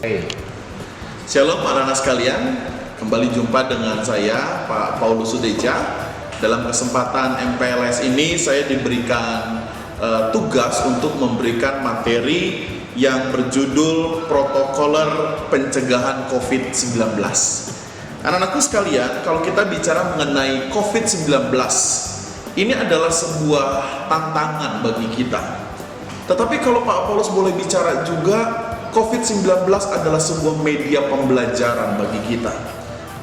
Hey. Shalom anak-anak sekalian, kembali jumpa dengan saya Pak Paulus Sudeja. Dalam kesempatan MPLS ini saya diberikan tugas untuk memberikan materi yang berjudul Protokoler Pencegahan COVID-19. Anak-anakku sekalian, kalau kita bicara mengenai COVID-19, ini adalah sebuah tantangan bagi kita. Tetapi kalau Pak Paulus boleh bicara juga, COVID-19 adalah sebuah media pembelajaran bagi kita.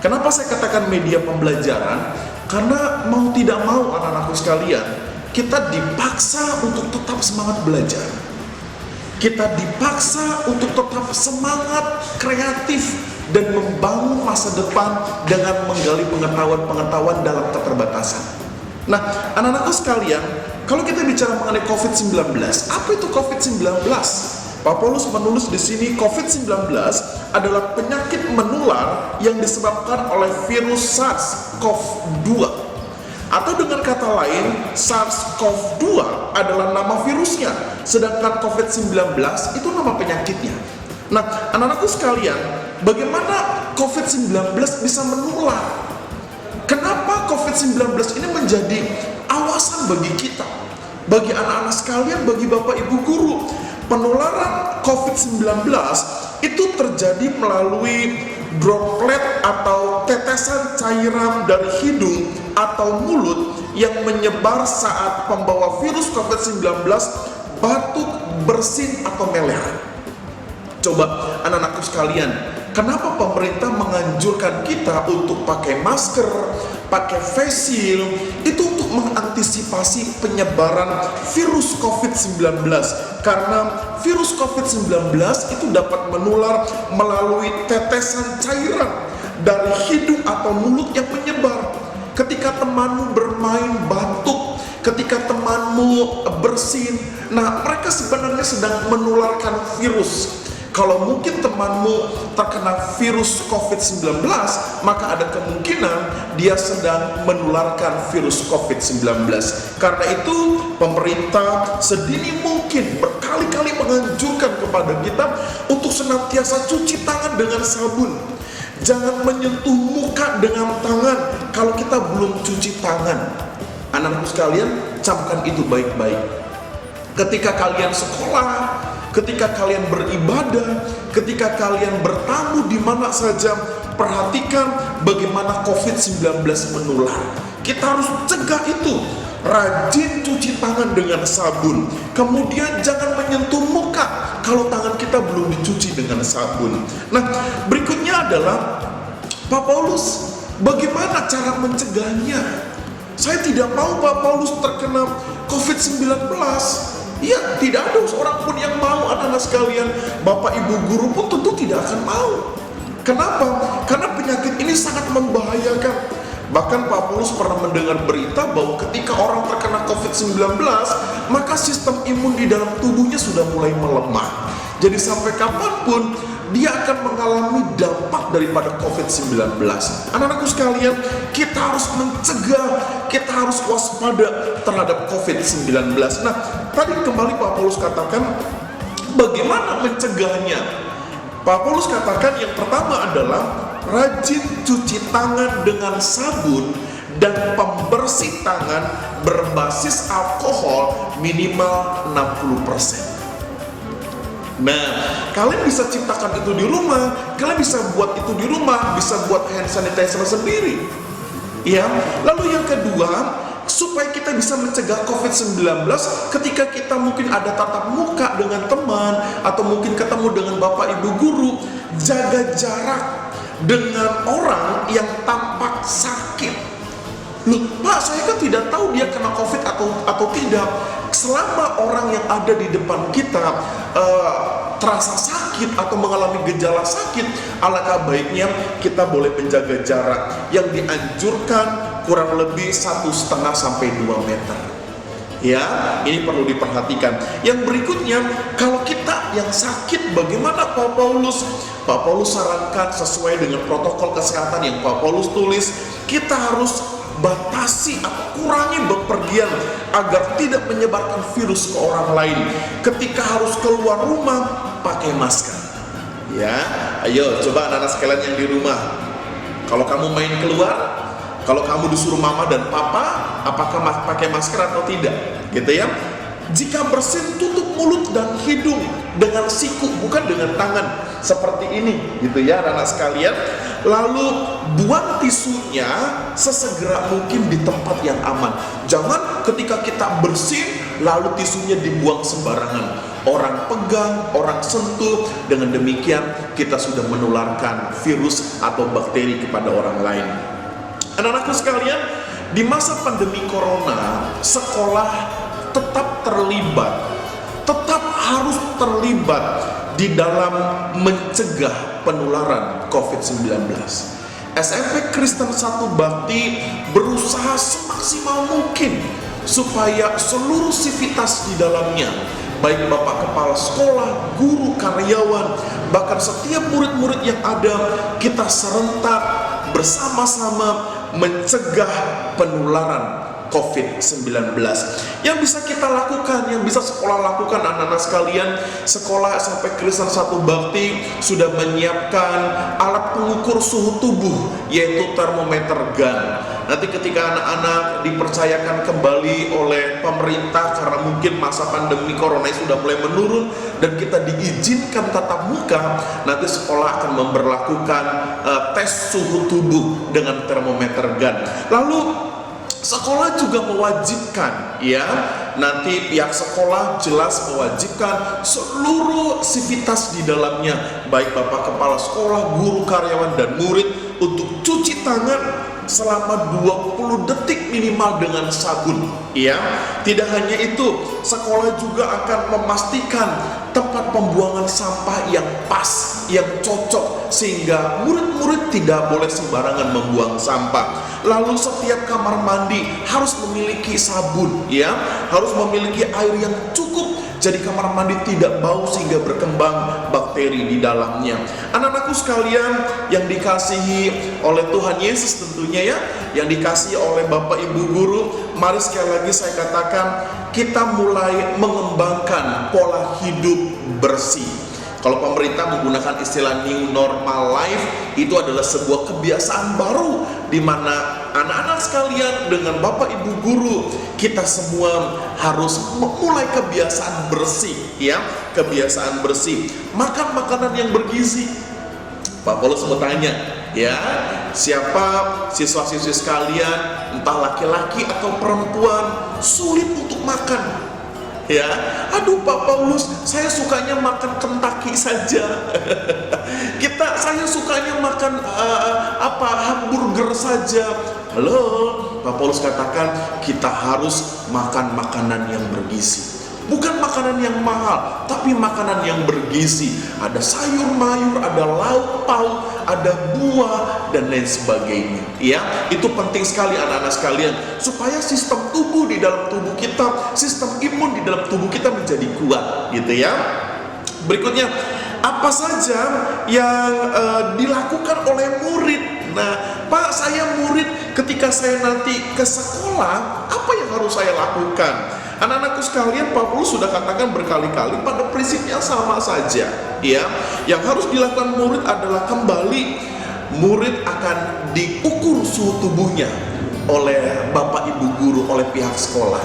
Kenapa saya katakan media pembelajaran? Karena mau tidak mau anak-anakku sekalian, kita dipaksa untuk tetap semangat belajar. Kita dipaksa untuk tetap semangat kreatif dan membangun masa depan dengan menggali pengetahuan-pengetahuan dalam keterbatasan. Nah, anak-anakku sekalian, kalau kita bicara mengenai COVID-19, apa itu COVID-19? Pak Paulus menulis di sini COVID-19 adalah penyakit menular yang disebabkan oleh virus SARS-CoV-2. Atau dengan kata lain, SARS-CoV-2 adalah nama virusnya, sedangkan COVID-19 itu nama penyakitnya. Nah, anak-anakku sekalian, bagaimana COVID-19 bisa menular? Kenapa COVID-19 ini menjadi awasan bagi kita? Bagi anak-anak sekalian, bagi Bapak Ibu Guru, penularan COVID-19 itu terjadi melalui droplet atau tetesan cairan dari hidung atau mulut yang menyebar saat pembawa virus COVID-19 batuk, bersin, atau meleh. Coba anak-anakku sekalian, kenapa pemerintah menganjurkan kita untuk pakai masker, pakai face shield? Itu untuk mengantisipasi penyebaran virus COVID-19. Karena virus COVID-19 itu dapat menular melalui tetesan cairan dari hidung atau mulut yang menyebar. Ketika temanmu bermain batuk, ketika temanmu bersin, nah mereka sebenarnya sedang menularkan virus. Kalau mungkin temanmu terkena virus COVID-19, maka ada kemungkinan dia sedang menularkan virus COVID-19. Karena itu, pemerintah sedini mungkin berkali-kali menganjurkan kepada kita untuk senantiasa cuci tangan dengan sabun. Jangan menyentuh muka dengan tangan kalau kita belum cuci tangan. Anak-anakku sekalian, camkan itu baik-baik. Ketika kalian sekolah, ketika kalian beribadah, ketika kalian bertamu di mana saja, perhatikan bagaimana COVID-19 menular. Kita harus cegah itu. Rajin cuci tangan dengan sabun. Kemudian jangan menyentuh muka kalau tangan kita belum dicuci dengan sabun. Nah, berikutnya adalah Pak Paulus, bagaimana cara mencegahnya? Saya tidak mau Pak Paulus terkena COVID-19. Ya, tidak ada seorang pun yang mau, anak-anak sekalian. Bapak Ibu Guru pun tentu tidak akan mau. Kenapa? Karena penyakit ini sangat membahayakan. Bahkan Pak Paulus pernah mendengar berita bahwa ketika orang terkena COVID-19, maka sistem imun di dalam tubuhnya sudah mulai melemah. Jadi sampai kapanpun dia akan mengalami dampak daripada COVID-19. Anak-anakku sekalian, kita harus mencegah, kita harus waspada terhadap COVID-19. Nah, tadi kembali Pak Paulus katakan, bagaimana mencegahnya? Pak Paulus katakan yang pertama adalah rajin cuci tangan dengan sabun dan pembersih tangan berbasis alkohol minimal 60%. Nah, kalian bisa ciptakan itu di rumah, kalian bisa buat itu di rumah, bisa buat hand sanitizer sendiri. Ya, lalu yang kedua, supaya kita bisa mencegah COVID-19 ketika kita mungkin ada tatap muka dengan teman atau mungkin ketemu dengan Bapak Ibu Guru, jaga jarak dengan orang yang tampak sakit. Loh, Pak, saya kan tidak tahu dia kena COVID atau tidak. Selama orang yang ada di depan kita terasa sakit atau mengalami gejala sakit, alangkah baiknya kita boleh menjaga jarak yang dianjurkan kurang lebih 1,5 sampai 2 meter. Ya, ini perlu diperhatikan. Yang berikutnya, kalau kita yang sakit, bagaimana Pak Paulus? Pak Paulus sarankan sesuai dengan protokol kesehatan yang Pak Paulus tulis, kita harus batasi atau kurangi bepergian agar tidak menyebarkan virus ke orang lain. Ketika harus keluar rumah, pakai masker. Ya, ayo coba anak-anak sekalian yang di rumah. Kalau kamu main keluar, kalau kamu disuruh mama dan papa, apakah pakai masker atau tidak? Gitu ya. Jika bersin, tutup mulut dan hidung dengan siku, bukan dengan tangan seperti ini, gitu ya anak-anak sekalian. Lalu buang tisunya sesegera mungkin di tempat yang aman. Jangan ketika kita bersin lalu tisunya dibuang sembarangan. Orang pegang, orang sentuh, dengan demikian kita sudah menularkan virus atau bakteri kepada orang lain. Anak-anakku sekalian, di masa pandemi corona, sekolah tetap terlibat, tetap harus terlibat di dalam mencegah penularan COVID-19. SMP Kristen 1 Bakti berusaha semaksimal mungkin supaya seluruh sivitas di dalamnya, baik Bapak Kepala Sekolah, guru, karyawan, bahkan setiap murid-murid yang ada, kita serentak bersama-sama mencegah penularan COVID-19. Yang bisa kita lakukan, yang bisa sekolah lakukan anak-anak sekalian, sekolah SMP Kristen 1 Bakti sudah menyiapkan alat pengukur suhu tubuh, yaitu termometer gun. Nanti ketika anak-anak dipercayakan kembali oleh pemerintah karena mungkin masa pandemi corona sudah mulai menurun dan kita diizinkan tatap muka, nanti sekolah akan memberlakukan tes suhu tubuh dengan termometer gun. Lalu sekolah juga mewajibkan, ya, nanti pihak sekolah jelas mewajibkan seluruh sivitas di dalamnya, baik Bapak Kepala Sekolah, guru, karyawan, dan murid untuk cuci tangan selama 20 detik minimal dengan sabun, ya. Tidak hanya itu, sekolah juga akan memastikan tempat pembuangan sampah yang pas, yang cocok, sehingga murid-murid tidak boleh sembarangan membuang sampah. Lalu setiap kamar mandi harus memiliki sabun, ya, harus memiliki air yang cukup, jadi kamar mandi tidak bau sehingga berkembang bakteri di dalamnya. Anak-anakku sekalian yang dikasihi oleh Tuhan Yesus tentunya, ya, yang dikasihi oleh Bapak Ibu Guru, mari sekali lagi saya katakan, kita mulai mengembangkan pola hidup bersih. Kalau pemerintah menggunakan istilah new normal life, itu adalah sebuah kebiasaan baru di mana anak-anak sekalian dengan Bapak Ibu Guru, kita semua harus memulai kebiasaan bersih, ya, kebiasaan bersih. Makan makanan yang bergizi. Pak Paulus mau tanya, ya, siapa siswa-siswi sekalian, entah laki-laki atau perempuan, sulit untuk makan? Ya, aduh Pak Paulus, saya sukanya makan Kentucky saja. Saya sukanya makan hamburger saja. Halo, Pak Paulus katakan kita harus makan makanan yang bergizi. Bukan makanan yang mahal, tapi makanan yang bergizi. Ada sayur mayur, ada lauk pauk, ada buah, dan lain sebagainya. Ya, itu penting sekali anak-anak sekalian, supaya sistem tubuh di dalam tubuh kita, sistem imun di dalam tubuh kita menjadi kuat, gitu ya. Berikutnya, apa saja yang dilakukan oleh murid? Nah, Pak, saya murid, ketika saya nanti ke sekolah, apa yang harus saya lakukan? Anak-anakku sekalian, Pak Paulus sudah katakan berkali-kali, pada prinsipnya sama saja, ya. Yang harus dilakukan murid adalah kembali, murid akan diukur suhu tubuhnya oleh Bapak Ibu Guru, oleh pihak sekolah.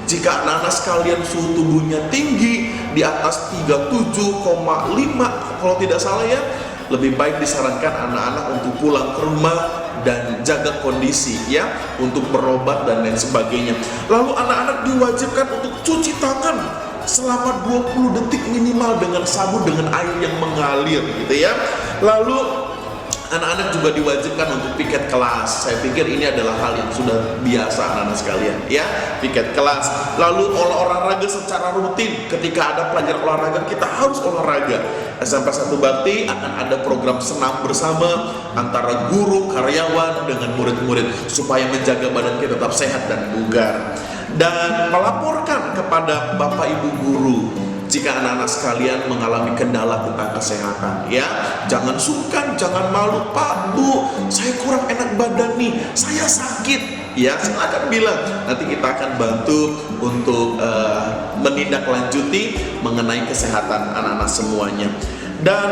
Jika anak-anak sekalian suhu tubuhnya tinggi di atas 37,5 kalau tidak salah, ya, lebih baik disarankan anak-anak untuk pulang ke rumah dan jaga kondisi, ya, untuk berobat dan lain sebagainya. Lalu anak-anak diwajibkan untuk cuci tangan selama 20 detik minimal dengan sabun, dengan air yang mengalir, gitu ya. Lalu anak-anak juga diwajibkan untuk piket kelas. Saya pikir ini adalah hal yang sudah biasa anak-anak sekalian, ya, piket kelas. Lalu olahraga secara rutin. Ketika ada pelajaran olahraga, kita harus olahraga. SMP 1 Bakti akan ada program senam bersama antara guru, karyawan, dengan murid-murid supaya menjaga badan kita tetap sehat dan bugar. Dan melaporkan kepada Bapak Ibu Guru jika anak-anak sekalian mengalami kendala tentang kesehatan, ya. Jangan sungkan, jangan malu, Pak, Bu, saya kurang enak badan nih, saya sakit, ya, silakan bilang. Nanti kita akan bantu untuk menindaklanjuti mengenai kesehatan anak-anak semuanya. Dan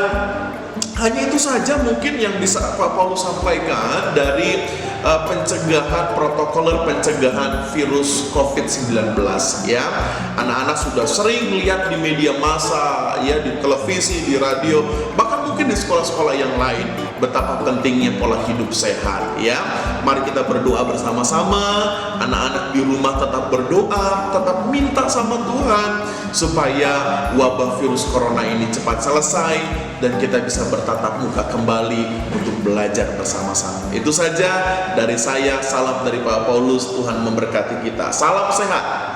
hanya itu saja mungkin yang bisa Pak Paulus sampaikan dari pencegahan, protokoler pencegahan virus COVID-19 ya. Anak-anak sudah sering lihat di media massa ya, di televisi, di radio, bahkan mungkin di sekolah-sekolah yang lain betapa pentingnya pola hidup sehat ya. Mari kita berdoa bersama-sama, anak-anak di rumah tetap berdoa, tetap minta sama Tuhan supaya wabah virus corona ini cepat selesai dan kita bisa bertatap muka kembali untuk belajar bersama-sama. Itu saja dari saya, salam dari Pak Paulus, Tuhan memberkati kita. Salam sehat.